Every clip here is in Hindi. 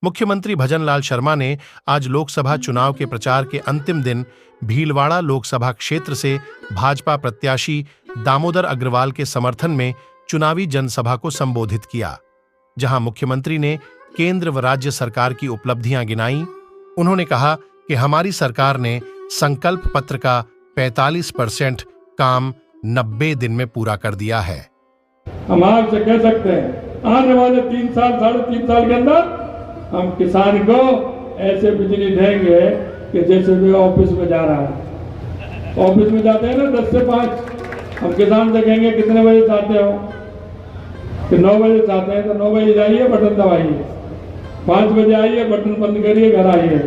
मुख्यमंत्री भजनलाल शर्मा ने आज लोकसभा चुनाव के प्रचार के अंतिम दिन भीलवाड़ा लोकसभा क्षेत्र से भाजपा प्रत्याशी दामोदर अग्रवाल के समर्थन में चुनावी जनसभा को संबोधित किया, जहां मुख्यमंत्री ने केंद्र व राज्य सरकार की उपलब्धियां गिनाई। उन्होंने कहा कि हमारी सरकार ने संकल्प पत्र का 45% काम 90 दिन में पूरा कर दिया है। हम आपसे कह सकते हैं आने वाले 3 साल 3.5 साल के अंदर हम किसान को ऐसे बिजली देंगे कि जैसे भी ऑफिस में जा रहा है। ऑफिस में जाते हैं ना 10 से 5, हम किसान से कहेंगे कितने बजे चाहते हो, कि 9 बजे चाहते हैं तो 9 बजे जाइए, बटन दबाइए, 5 बजे आइए, बटन बंद करिए, घर आइए,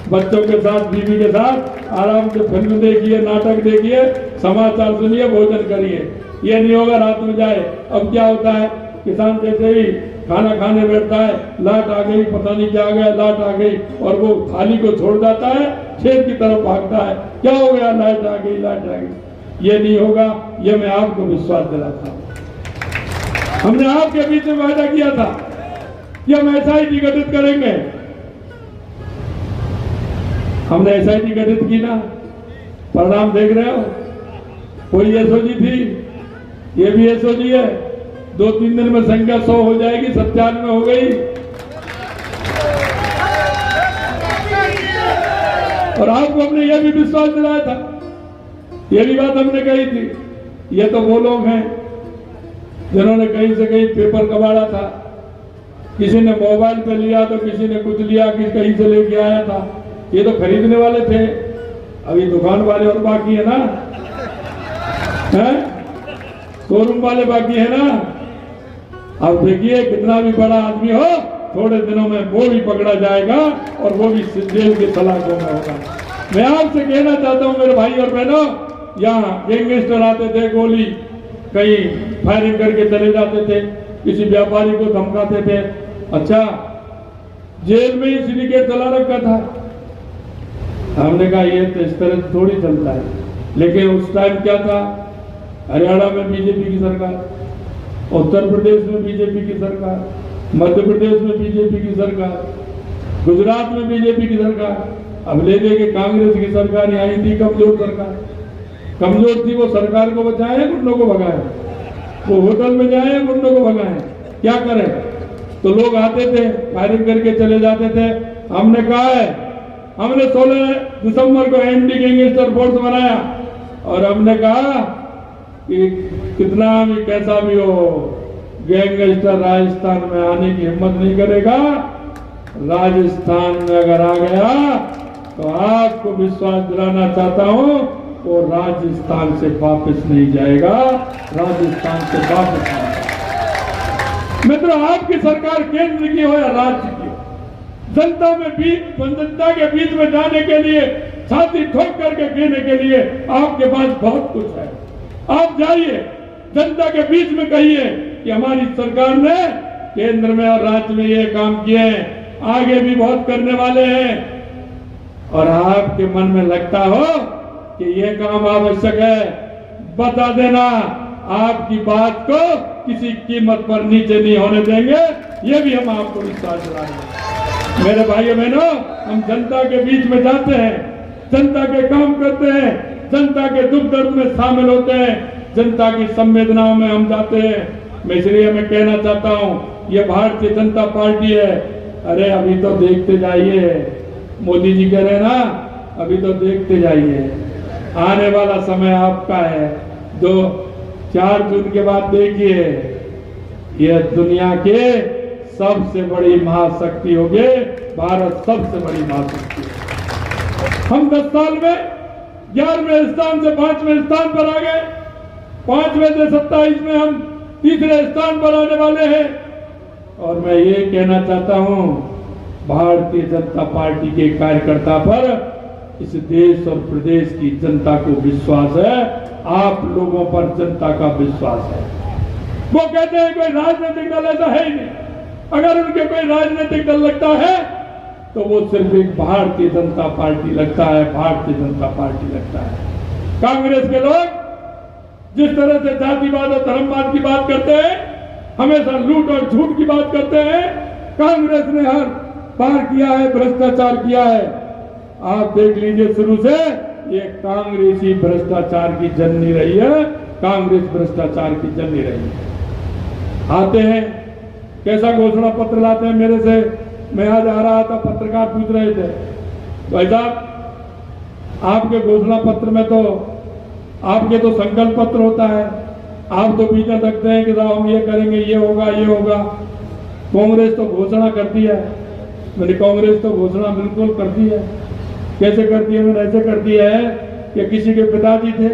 बच्चों के साथ बीवी के साथ आराम से फिल्म देखिए, नाटक देखिए, समाचार सुनिए, भोजन करिए। ये नहीं होगा रात में जाए। अब क्या होता है, किसान जैसे ही खाना खाने बैठता है, लाट आ गई, पता नहीं क्या आ गया, लाट आ गई, और वो थाली को छोड़ जाता है, खेत की तरफ भागता है, क्या हो गया, लाइट आ गई, लाइट आ गई। ये नहीं होगा, ये मैं आपको विश्वास दिलाता हूँ। हमने आपके बीच में वादा किया था कि हम एसआईटी गठित करेंगे। हमने एसआईटी गठित की ना, परिणाम देख रहे हो। कोई एसओजी थी, ये भी एसओजी है, 2-3 दिन में संख्या 100 हो जाएगी, 97 हो गई। और आपको हमने यह भी विश्वास दिलाया था, यह भी बात हमने कही थी। ये तो वो लोग हैं जिन्होंने कहीं से कहीं पेपर कबाड़ा था, किसी ने मोबाइल पे लिया तो किसी ने कुछ लिया, किसी कहीं से लेके आया था। ये तो खरीदने वाले थे, अभी दुकान वाले और बाकी है ना, हैं? शोरूम वाले बाकी है ना। अब देखिए कितना भी बड़ा आदमी हो, थोड़े दिनों में वो भी पकड़ा जाएगा और वो भी जेल के सलाखों में होगा। मैं आपसे कहना चाहता हूं मेरे भाई और बहनों, यहाँ गैंगस्टर आते थे, गोली कहीं फायरिंग करके चले जाते थे, किसी व्यापारी को धमकाते थे। अच्छा, जेल में ही सिंडिकेट चला रखा था। हमने कहा ये तो इस तरह थोड़ी चलता है। लेकिन उस टाइम क्या था, हरियाणा में बीजेपी की सरकार, उत्तर प्रदेश में बीजेपी की सरकार, मध्य प्रदेश में बीजेपी की सरकार, गुजरात में बीजेपी की सरकार। अब ले लेके कांग्रेस की सरकार आई थी, कमजोर सरकार। कमजोर थी, वो सरकार को बचाए, गुंडों को भगाए, वो होटल में जाए, गुंडों को भगाए। क्या करें, तो लोग आते थे, फायरिंग करके चले जाते थे। हमने कहा है, हमने 16 दिसंबर को एंटी गैंगस्टर फोर्स बनाया और हमने कहा कि कितना भी कैसा भी हो, गैंगस्टर राजस्थान में आने की हिम्मत नहीं करेगा। राजस्थान में अगर आ गया तो आपको विश्वास दिलाना चाहता हूं, वो राजस्थान से वापस नहीं जाएगा, राजस्थान से वापस नहीं जाएगा। मित्रों, आपकी सरकार केंद्र की हो या राज्य की, जनता के बीच में जाने के लिए, छाती ठोक करके कहने के लिए आपके पास बहुत कुछ है। आप जाइए, जनता के बीच में कहिए कि हमारी सरकार ने केंद्र में और राज्य में ये काम किए हैं, आगे भी बहुत करने वाले हैं। और आपके मन में लगता हो कि ये काम आवश्यक है, बता देना। आपकी बात को किसी कीमत पर नीचे नहीं होने देंगे, ये भी हम आपको विश्वास दिलाएंगे। मेरे भाइयों बहनों, हम जनता के बीच में जाते हैं, जनता के काम करते हैं, जनता के दुख दर्द में शामिल होते हैं, जनता की संवेदनाओं में हम जाते हैं। मैं इसलिए मैं कहना चाहता हूं, ये भारतीय जनता पार्टी है। अरे अभी तो देखते जाइए, मोदी जी कह रहे हैं ना, अभी तो देखते जाइए, आने वाला समय आपका है। 4 जून के बाद देखिए, यह दुनिया के सबसे बड़ी महाशक्ति होगी, भारत सबसे बड़ी महाशक्ति है। हम 10 साल में 11वें स्थान से 5वें स्थान पर आ गए, 5वें से 27 में हम 3रे स्थान पर आने वाले हैं। और मैं ये कहना चाहता हूं, भारतीय जनता पार्टी के कार्यकर्ता पर इस देश और प्रदेश की जनता को विश्वास है, आप लोगों पर जनता का विश्वास है। वो कहते हैं कोई राजनीतिक दल ऐसा है ही नहीं। अगर उनके कोई राजनीतिक दल लगता है तो वो सिर्फ एक भारतीय जनता पार्टी लगता है, भारतीय जनता पार्टी लगता है। कांग्रेस के लोग जिस तरह से जातिवाद और धर्मवाद की बात करते हैं, हमेशा लूट और झूठ की बात करते हैं। कांग्रेस ने हर पार किया है, भ्रष्टाचार किया है। आप देख लीजिए, शुरू से ये कांग्रेसी भ्रष्टाचार की जननी रही है, कांग्रेस भ्रष्टाचार की जननी रही है। आते हैं, कैसा घोषणा पत्र लाते हैं मेरे से। मैं आज आ रहा था, पत्रकार पूछ रहे थे, भाई साहब आपके घोषणा पत्र में तो आपके तो संकल्प पत्र होता है, आप तो बीच में रखते हैं कि साहब हम ये करेंगे, ये होगा, ये होगा। कांग्रेस तो घोषणा करती है। मैंने कांग्रेस तो घोषणा बिल्कुल करती है। कैसे करती है? मैंने ऐसे करती है कि किसी के पिताजी थे,